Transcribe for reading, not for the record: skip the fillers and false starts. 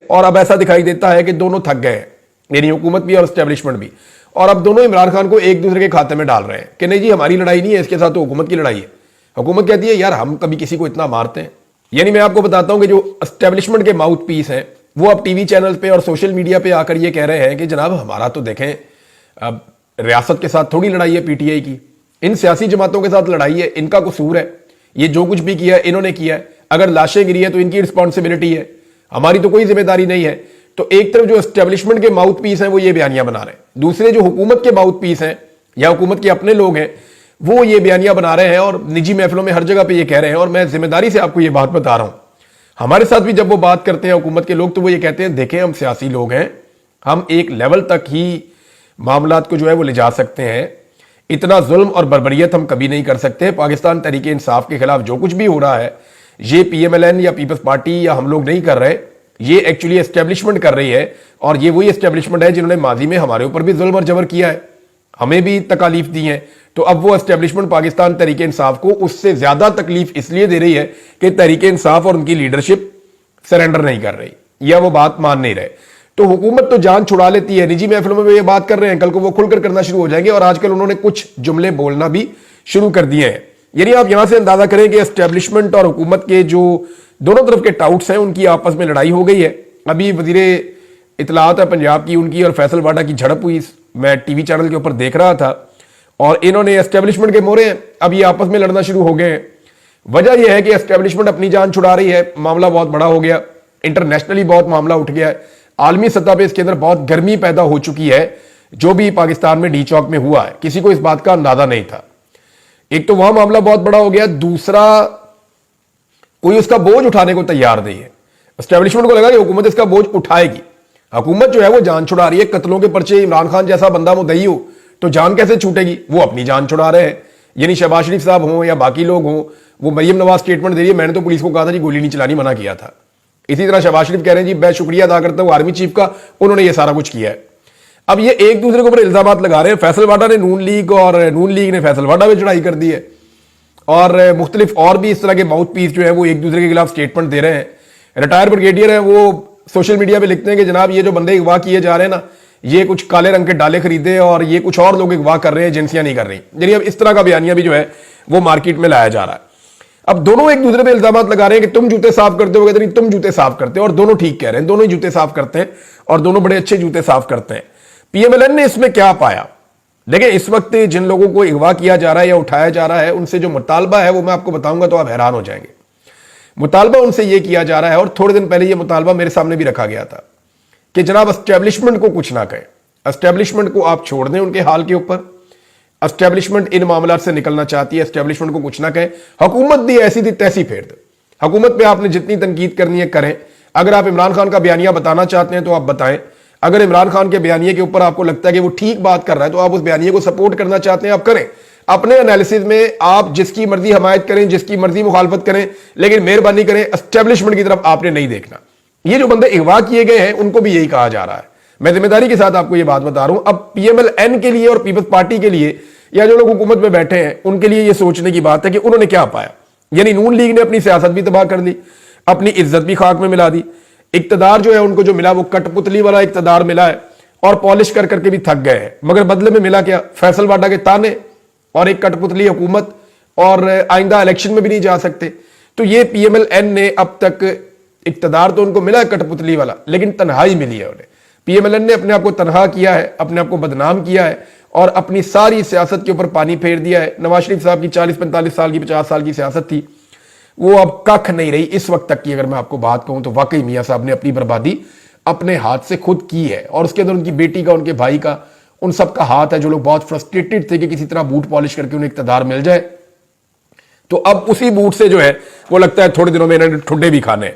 और अब ऐसा दिखाई देता है कि दोनों थक गए हैं, यानी हुकूमत भी और एस्टेब्लिशमेंट भी, और अब दोनों इमरान खान को एक दूसरे के खाते में डाल रहे हैं कि नहीं जी हमारी लड़ाई नहीं है, इसके साथ तो हुकूमत की लड़ाई है। हुकूमत कहती है यार हम कभी किसी को इतना मारते हैं। यानी मैं आपको बताता हूं कि जो एस्टेब्लिशमेंट के माउथ पीस हैं वो अब टीवी चैनल पे और सोशल मीडिया पे आकर ये कह रहे हैं कि जनाब हमारा तो देखें, अब रियासत के साथ थोड़ी लड़ाई है पीटीआई की, इन सियासी जमातों के साथ लड़ाई है, इनका कसूर है, ये जो कुछ भी किया है इन्होंने किया है, अगर लाशें गिरी है तो इनकी रिस्पॉन्सिबिलिटी है, हमारी तो कोई जिम्मेदारी नहीं है। तो एक तरफ जो एस्टेब्लिशमेंट के माउथ पीस हैं वो ये बयानियां बना रहे हैं, दूसरे जो हुकूमत के माउथ पीस हैं या हुकूमत के अपने लोग हैं वो ये बयानियां बना रहे हैं और निजी महफिलों में हर जगह पे ये कह रहे हैं। और मैं जिम्मेदारी से आपको ये बात बता रहा हूं, हमारे साथ भी जब वो बात करते हैं हुकूमत के लोग तो वो ये कहते हैं देखें हम सियासी लोग हैं, हम एक लेवल तक ही मामलात को जो है वो ले जा सकते हैं, इतना जुल्म और बर्बरियत हम कभी नहीं कर सकते। पाकिस्तान तहरीक इंसाफ के खिलाफ जो कुछ भी हो रहा है ये पीएमएलएन या पीपल्स पार्टी या हम लोग नहीं कर रहे, ये एक्चुअली एस्टेब्लिशमेंट कर रही है, और ये वही एस्टेब्लिशमेंट है जिन्होंने माजी में हमारे ऊपर भी जुल्म और जबर किया है, हमें भी तकालीफ दी है। तो अब वो एस्टेब्लिशमेंट पाकिस्तान तहरीक इंसाफ को उससे ज्यादा तकलीफ इसलिए दे रही है कि तहरीक इंसाफ और उनकी लीडरशिप सरेंडर नहीं कर रही या वो बात मान नहीं रहे। तो हुकूमत तो जान छुड़ा लेती है, निजी महफिलों में ये बात कर रहे हैं, कल को वो खुलकर करना शुरू हो जाएंगे, और आजकल उन्होंने कुछ जुमले बोलना भी शुरू कर दिए हैं। यानी आप यहां से अंदाजा करें कि एस्टेब्लिशमेंट और हुकूमत के जो दोनों तरफ के टाउट्स हैं उनकी आपस में लड़ाई हो गई है। अभी वजीरे इतलात है पंजाब की, उनकी और फैसल वाडा की झड़प हुई, मैं टीवी चैनल के ऊपर देख रहा था, और इन्होंने एस्टेब्लिशमेंट के मोहरे अब ये आपस में लड़ना शुरू हो गए हैं। वजह यह है कि एस्टेब्लिशमेंट अपनी जान छुड़ा रही है, मामला बहुत बड़ा हो गया, इंटरनेशनली बहुत मामला उठ गया है, आलमी सतह पे इसके अंदर बहुत गर्मी पैदा हो चुकी है। जो भी पाकिस्तान में डी चौक में हुआ है किसी को इस बात का अंदाजा नहीं था। एक तो वहां मामला बहुत बड़ा हो गया, दूसरा कोई उसका बोझ उठाने को तैयार नहीं है। एस्टेब्लिशमेंट को लगा कि हुकूमत इसका बोझ उठाएगी, हुकूमत जो है वो जान छुड़ा रही है, कत्लों के पर्चे, इमरान खान जैसा बंदा मुद्दई हो तो जान कैसे छूटेगी, वो अपनी जान छुड़ा रहे हैं। यानी शहबाज शरीफ साहब हों या बाकी लोग हों, वो मरियम नवाज स्टेटमेंट दे रही है मैंने तो पुलिस को कहा था जी गोली नहीं चलानी, मना किया था। इसी तरह शहबाज शरीफ कह रहे हैं जी मैं शुक्रिया अदा करता हूं आर्मी चीफ का, उन्होंने ये सारा कुछ किया है। अब ये एक दूसरे के ऊपर इल्जाम लगा रहे हैं, फैसल वाडा ने नून लीग और नून लीग ने फैसल वाडा में चढ़ाई कर दी है, और मुख्तलिफ और भी इस तरह के माउथ पीस जो है वो एक दूसरे के खिलाफ स्टेटमेंट दे रहे हैं। रिटायर ब्रिगेडियर हैं, वो सोशल मीडिया पे लिखते हैं कि जनाब ये जो बंदे अगवा किए जा रहे हैं ना, ये कुछ काले रंग के डाले खरीदे और ये कुछ और लोग अगवा कर रहे हैं, एजेंसियां नहीं कर रही। यानी अब इस तरह का बयानिया भी जो है वो मार्केट में लाया जा रहा है। अब दोनों एक दूसरे पे इल्जाम लगा रहे हैं कि तुम जूते साफ करते हो, कहते नहीं तुम जूते साफ करते हो, और दोनों ठीक कह रहे हैं, दोनों ही जूते साफ करते हैं और दोनों बड़े अच्छे जूते साफ करते हैं। पीएमएलएन ने इसमें क्या पाया? देखिए इस वक्त जिन लोगों को अगवा किया जा रहा है या उठाया जा रहा है उनसे जो मुतालबा है वो मैं आपको बताऊंगा तो आप हैरान हो जाएंगे। मुतालबा उनसे यह किया जा रहा है, और थोड़े दिन पहले यह मुतालबा मेरे सामने भी रखा गया था कि जनाब एस्टेब्लिशमेंट को कुछ ना कहें, एस्टेब्लिशमेंट को आप छोड़ दें उनके हाल के ऊपर, एस्टेब्लिशमेंट इन मामलों से निकलना चाहती है, एस्टेब्लिशमेंट को कुछ ना कहें, हुकूमत भी ऐसी थी तैसी फेर दे, हुकूमत पे आपने जितनी तनकीद करनी है करें। अगर आप इमरान खान का बयानिया बताना चाहते हैं तो आप बताएं, अगर इमरान खान के बयानिए के ऊपर आपको लगता है कि वो ठीक बात कर रहा है तो आप उस बयानिए को सपोर्ट करना चाहते हैं आप करें। अपने एनालिसिस में आप जिसकी मर्जी हमायत करें, जिसकी मर्जी मुखालफत करें, लेकिन मेहरबानी करें एस्टेब्लिशमेंट की तरफ आपने नहीं देखना। ये जो बंदे अगवा किए गए हैं उनको भी यही कहा जा रहा है, मैं जिम्मेदारी के साथ आपको ये बात बता रहा हूं। अब पीएमएलएन के लिए और पीपल्स पार्टी के लिए या जो लोग हुकूमत में बैठे हैं उनके लिए ये सोचने की बात है कि उन्होंने क्या पाया। यानी नून लीग ने अपनी सियासत भी तबाह कर दी, अपनी इज्जत भी खाक में मिला दी, इक्तदार जो है उनको जो मिला वो कठपुतली वाला इक्तदार मिला है, और पॉलिश कर करके भी थक गए हैं। मगर बदले में मिला क्या? फैसल वाडा के ताने और एक कठपुतली हुकूमत, और आइंदा इलेक्शन में भी नहीं जा सकते। तो ये पीएमएलएन ने अब तक इक्तदार तो उनको मिला है कठपुतली वाला, लेकिन तन्हाई मिली है उन्हें। पीएमएलएन ने अपने आप को तनहा किया है, अपने आप को बदनाम किया है, और अपनी सारी सियासत के ऊपर पानी फेर दिया है। नवाज शरीफ साहब की 40-45 साल की 50 साल की सियासत थी, वो अब कख नहीं रही इस वक्त तक की। अगर मैं आपको बात कहूं तो वाकई मियां साहब ने अपनी बर्बादी अपने हाथ से खुद की है, और उसके अंदर उनकी बेटी का, उनके भाई का, उन सब का हाथ है, जो लोग बहुत फ्रस्ट्रेटेड थे कि किसी तरह बूट पॉलिश करके उन्हें इक्तदार मिल जाए। तो अब उसी बूट से जो है वो लगता है थोड़े दिनों में इन्होंने ठुड्डे भी खाने।